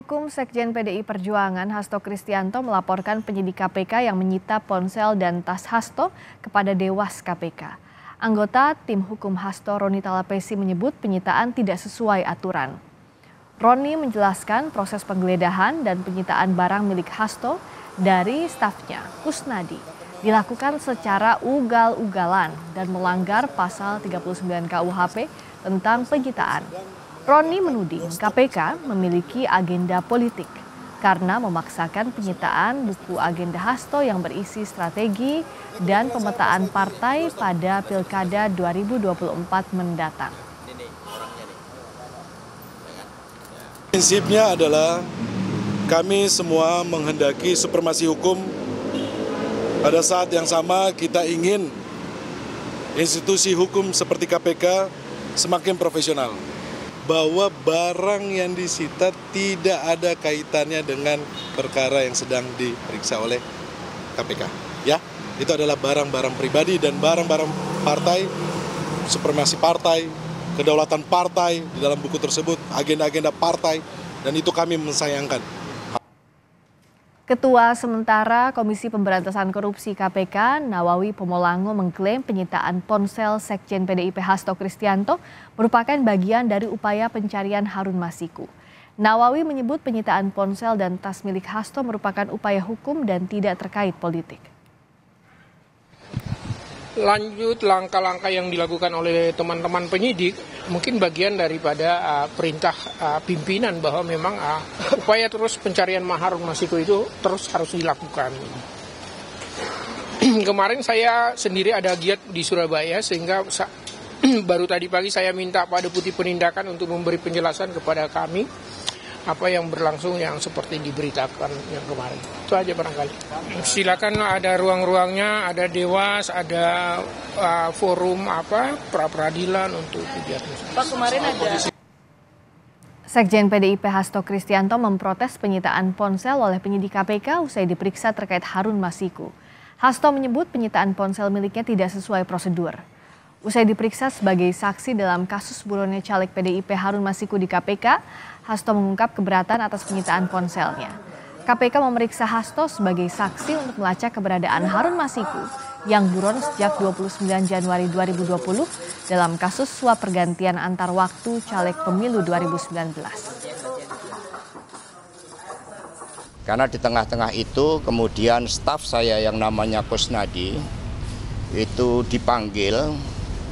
Hukum Sekjen PDI Perjuangan Hasto Kristianto melaporkan penyidik KPK yang menyita ponsel dan tas Hasto kepada Dewas KPK. Anggota tim hukum Hasto Roni Talapesi menyebut penyitaan tidak sesuai aturan. Roni menjelaskan proses penggeledahan dan penyitaan barang milik Hasto dari stafnya, Kusnadi, dilakukan secara ugal-ugalan dan melanggar pasal 39 KUHP tentang penyitaan. Roni menuding KPK memiliki agenda politik karena memaksakan penyitaan buku agenda Hasto yang berisi strategi dan pemetaan partai pada Pilkada 2024 mendatang. Prinsipnya adalah kami semua menghendaki supremasi hukum. Pada saat yang sama kita ingin institusi hukum seperti KPK semakin profesional. Bahwa barang yang disita tidak ada kaitannya dengan perkara yang sedang diperiksa oleh KPK. Ya, itu adalah barang-barang pribadi dan barang-barang partai, supremasi partai, kedaulatan partai di dalam buku tersebut, agenda-agenda partai, dan itu kami mensayangkan. Ketua Sementara Komisi Pemberantasan Korupsi KPK, Nawawi Pomolango mengklaim penyitaan ponsel Sekjen PDIP Hasto Kristianto merupakan bagian dari upaya pencarian Harun Masiku. Nawawi menyebut penyitaan ponsel dan tas milik Hasto merupakan upaya hukum dan tidak terkait politik. Lanjut langkah-langkah yang dilakukan oleh teman-teman penyidik mungkin bagian daripada perintah pimpinan bahwa memang upaya terus pencarian Harun Masiku itu terus harus dilakukan. Kemarin saya sendiri ada giat di Surabaya sehingga baru tadi pagi saya minta Pak Deputi Penindakan untuk memberi penjelasan kepada kami apa yang berlangsung yang seperti diberitakan yang kemarin. Itu aja barangkali. Silakan, ada ruang-ruangnya, ada Dewas, ada forum pra-peradilan untuk kegiatan. Pak, kemarin ada Sekjen PDIP Hasto Kristianto memprotes penyitaan ponsel oleh penyidik KPK usai diperiksa terkait Harun Masiku. Hasto menyebut penyitaan ponsel miliknya tidak sesuai prosedur. Usai diperiksa sebagai saksi dalam kasus buronnya caleg PDIP Harun Masiku di KPK, Hasto mengungkap keberatan atas penyitaan ponselnya. KPK memeriksa Hasto sebagai saksi untuk melacak keberadaan Harun Masiku yang buron sejak 29 Januari 2020 dalam kasus suap pergantian antar waktu caleg pemilu 2019. Karena di tengah-tengah itu kemudian staf saya yang namanya Kusnadi itu dipanggil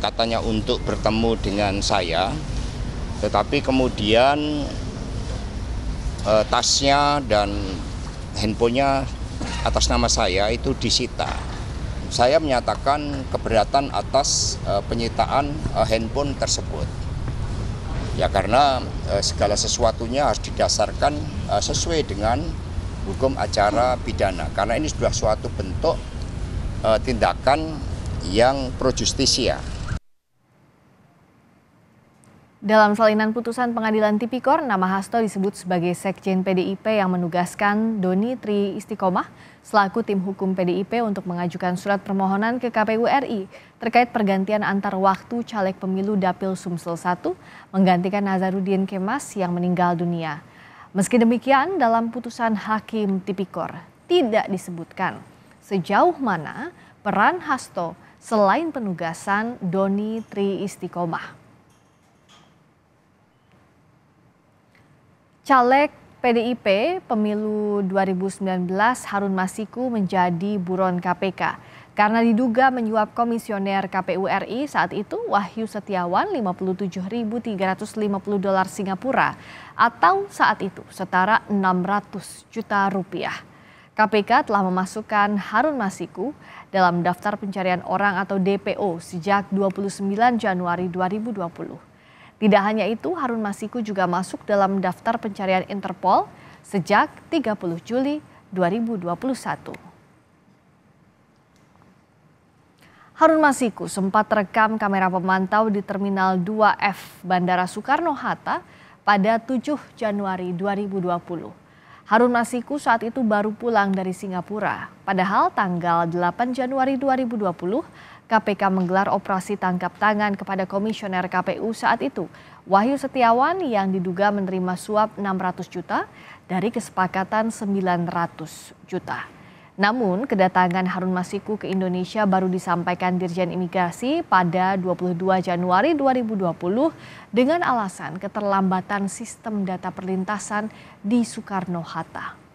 katanya untuk bertemu dengan saya, tetapi kemudian tasnya dan handphonenya atas nama saya itu disita. Saya menyatakan keberatan atas penyitaan handphone tersebut. Ya karena segala sesuatunya harus didasarkan sesuai dengan hukum acara pidana. Karena ini sudah suatu bentuk tindakan yang pro justisia. Dalam salinan putusan pengadilan tipikor, nama Hasto disebut sebagai Sekjen PDIP yang menugaskan Doni Tri Istiqomah selaku tim hukum PDIP untuk mengajukan surat permohonan ke KPU RI terkait pergantian antar waktu caleg pemilu Dapil Sumsel 1 menggantikan Nazarudin Kemas yang meninggal dunia. Meski demikian, dalam putusan Hakim Tipikor tidak disebutkan sejauh mana peran Hasto selain penugasan Doni Tri Istiqomah. Caleg PDIP pemilu 2019 Harun Masiku menjadi buron KPK karena diduga menyuap komisioner KPU RI saat itu Wahyu Setiawan $57.350 Singapura atau saat itu setara 600 juta rupiah. KPK telah memasukkan Harun Masiku dalam daftar pencarian orang atau DPO sejak 29 Januari 2020. Tidak hanya itu, Harun Masiku juga masuk dalam daftar pencarian Interpol sejak 30 Juli 2021. Harun Masiku sempat terekam kamera pemantau di Terminal 2F Bandara Soekarno-Hatta pada 7 Januari 2020. Harun Masiku saat itu baru pulang dari Singapura, padahal tanggal 8 Januari 2020 KPK menggelar operasi tangkap tangan kepada komisioner KPU saat itu, Wahyu Setiawan, yang diduga menerima suap 600 juta dari kesepakatan 900 juta. Namun, kedatangan Harun Masiku ke Indonesia baru disampaikan Dirjen Imigrasi pada 22 Januari 2020 dengan alasan keterlambatan sistem data perlintasan di Soekarno-Hatta.